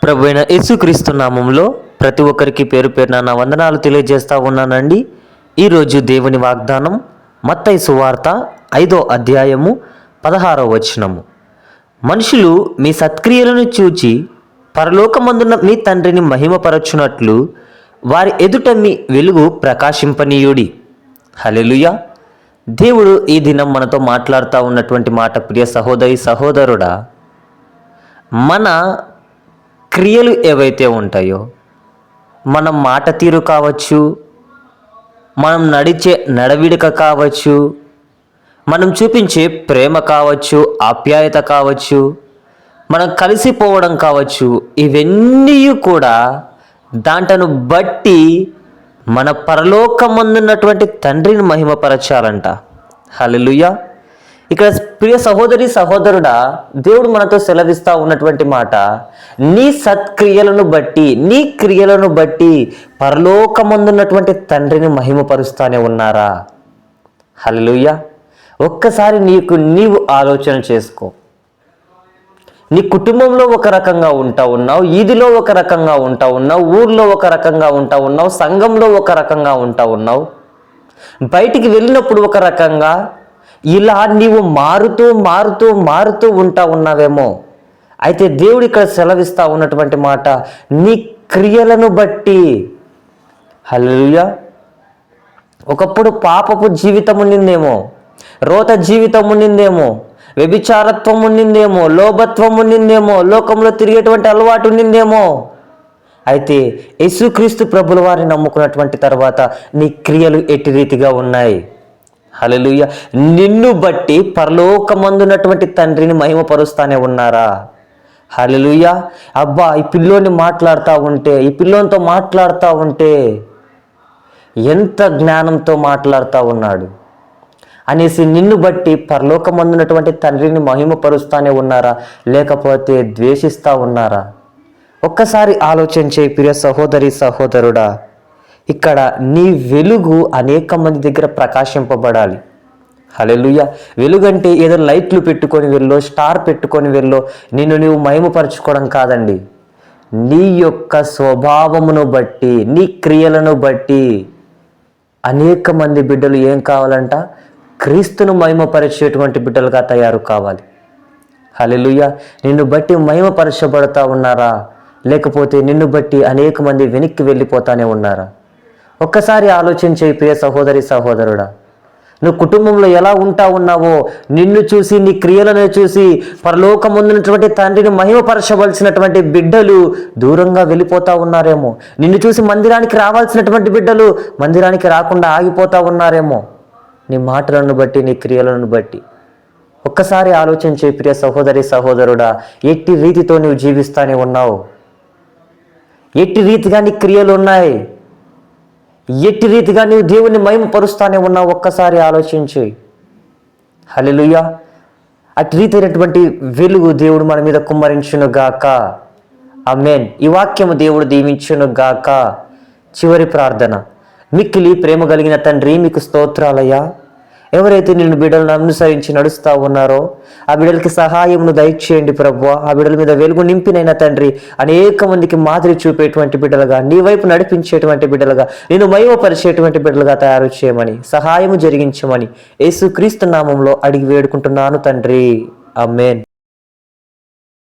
ప్రభువైన యేసుక్రీస్తు నామంలో ప్రతి ఒక్కరికి పేరు పేరున నా వందనాలు తెలియజేస్తా ఉన్నానండి. ఈరోజు దేవుని వాగ్దానం మత్తయి సువార్త 5వ అధ్యాయము 16వ వచనము. మనుషులు మీ సత్క్రియలను చూచి పరలోకమందున్న మీ తండ్రిని మహిమపరచునట్లు వారి ఎదుట మీ వెలుగు ప్రకాశింపనీయుడి. హల్లెలూయా. దేవుడు ఈ దినం మనతో మాట్లాడుతూ ఉన్నటువంటి మాట, ప్రియ సహోదరి సహోదరుడా, మన క్రియలు ఏవైతే ఉంటాయో, మన మాట తీరు కావచ్చు, మనం నడిచే నడవిడిక కావచ్చు, మనం చూపించే ప్రేమ కావచ్చు, ఆప్యాయత కావచ్చు, మనం కలిసిపోవడం కావచ్చు, ఇవన్నీ కూడా దాంట్ను బట్టి మన పరలోకమందున్నటువంటి తండ్రిని మహిమపరచాలంట. హల్లెలూయా. ఇక్కడ ప్రియ సహోదరి సహోదరుడా, దేవుడు మనతో సెలవిస్తూ ఉన్నటువంటి మాట, నీ సత్క్రియలను బట్టి, నీ క్రియలను బట్టి పరలోకమందున్నటువంటి తండ్రిని మహిమపరుస్తానే ఉన్నారా? హల్లెలూయా. ఒక్కసారి నీవు ఆలోచన చేసుకో. నీ కుటుంబంలో ఒక రకంగా ఉంటా ఉన్నావు, ఈదిలో ఒక రకంగా ఉంటా ఉన్నావు, ఊర్లో ఒక రకంగా ఉంటా ఉన్నావు, సంఘంలో ఒక రకంగా ఉంటా ఉన్నావు, బయటికి వెళ్ళినప్పుడు ఒక రకంగా, ఇలా నీవు మారుతూ మారుతూ మారుతూ ఉంటా ఉన్నావేమో. అయితే దేవుడు ఇక్కడ సెలవిస్తా ఉన్నటువంటి మాట, నీ క్రియలను బట్టి. హల్లెలూయా. ఒకప్పుడు పాపపు జీవితం ఉండిందేమో, రోత జీవితం ఉండిందేమో, వ్యభిచారత్వం ఉండిందేమో, లోభత్వం ఉండిందేమో, లోకంలో తిరిగేటువంటి అలవాటు ఉండిందేమో. అయితే యేసుక్రీస్తు ప్రభుల వారిని నమ్ముకున్నటువంటి తర్వాత నీ క్రియలు ఎట్టి రీతిగా ఉన్నాయి? హల్లెలూయా. నిన్ను బట్టి పరలోకమందున్నటువంటి తండ్రిని మహిమపరుస్తానే ఉన్నారా? హల్లెలూయా. అబ్బా, ఈ పిల్లోని మాట్లాడుతూ ఉంటే, ఈ పిల్లోనితో మాట్లాడుతూ ఉంటే ఎంత జ్ఞానంతో మాట్లాడుతూ ఉన్నాడు అనేసి నిన్ను బట్టి పరలోకమందున్నటువంటి తండ్రిని మహిమపరుస్తానే ఉన్నారా, లేకపోతే ద్వేషిస్తూ ఉన్నారా? ఒక్కసారి ఆలోచన చేయి ప్రియ సహోదరి సహోదరుడా. ఇక్కడ నీ వెలుగు అనేక మంది దగ్గర ప్రకాశింపబడాలి. హల్లెలూయా. వెలుగంటే ఏదో లైట్లు పెట్టుకొని వెళ్ళో, స్టార్ పెట్టుకొని వెళ్ళో నిన్ను నీవు మహిమపరచుకోవడం కాదండి. నీ యొక్క స్వభావమును బట్టి, నీ క్రియలను బట్టి అనేక మంది బిడ్డలు ఏం కావాలంట? క్రీస్తును మహిమపరిచేటువంటి బిడ్డలుగా తయారు కావాలి. హల్లెలూయా. నిన్ను బట్టి మహిమపరచబడతా ఉన్నారా, లేకపోతే నిన్ను బట్టి అనేక మంది వెనక్కి వెళ్ళిపోతానే ఉన్నారా? ఒక్కసారి ఆలోచన చేయి ప్రియ సహోదరి సహోదరుడా. నువ్వు కుటుంబంలో ఎలా ఉంటా ఉన్నావో, నిన్ను చూసి, నీ క్రియలను చూసి పరలోకమున్నటువంటి తండ్రిని మహిమపరచవలసినటువంటి బిడ్డలు దూరంగా వెళ్ళిపోతా ఉన్నారేమో. నిన్ను చూసి మందిరానికి రావాల్సినటువంటి బిడ్డలు మందిరానికి రాకుండా ఆగిపోతా ఉన్నారేమో. నీ మాటలను బట్టి, నీ క్రియలను బట్టి. ఒక్కసారి ఆలోచన చేయి ప్రియ సహోదరి సహోదరుడా. ఎట్టి రీతితో నువ్వు జీవిస్తానే ఉన్నావు? ఎట్టి రీతిగా నీ క్రియలు ఉన్నాయి? ఎట్టి రీతిగా నీవు దేవుని మహిమపరుస్తానే ఉన్నావు? ఒక్కసారి ఆలోచించి. హల్లెలూయా. అట్టి రీతి అయినటువంటి వెలుగు దేవుడు మన మీద కుమ్మరించును గాక. ఆమేన్. ఈ వాక్యము దేవుడు దీవించును గాక. చివరి ప్రార్థన. మిక్కిలి ప్రేమ కలిగిన తండ్రి, మీకు స్తోత్రాలయ్యా. ఎవరైతే నిన్ను బిడ్డలను అనుసరించి నడుస్తూ ఉన్నారో ఆ బిడ్డలకి సహాయమును దయచేయండి ప్రభువా. ఆ బిడ్డల మీద వెలుగు నింపినైనా తండ్రి, అనేక మందికి మాదిరి చూపేటువంటి బిడ్డలుగా, నీ వైపు నడిపించేటువంటి బిడ్డలుగా, నేను మహిమపరిచేటువంటి బిడ్డలుగా తయారు చేయమని, సహాయము జరిగించమని యేసుక్రీస్తు నామంలో అడిగి వేడుకుంటున్నాను తండ్రి. ఆమేన్.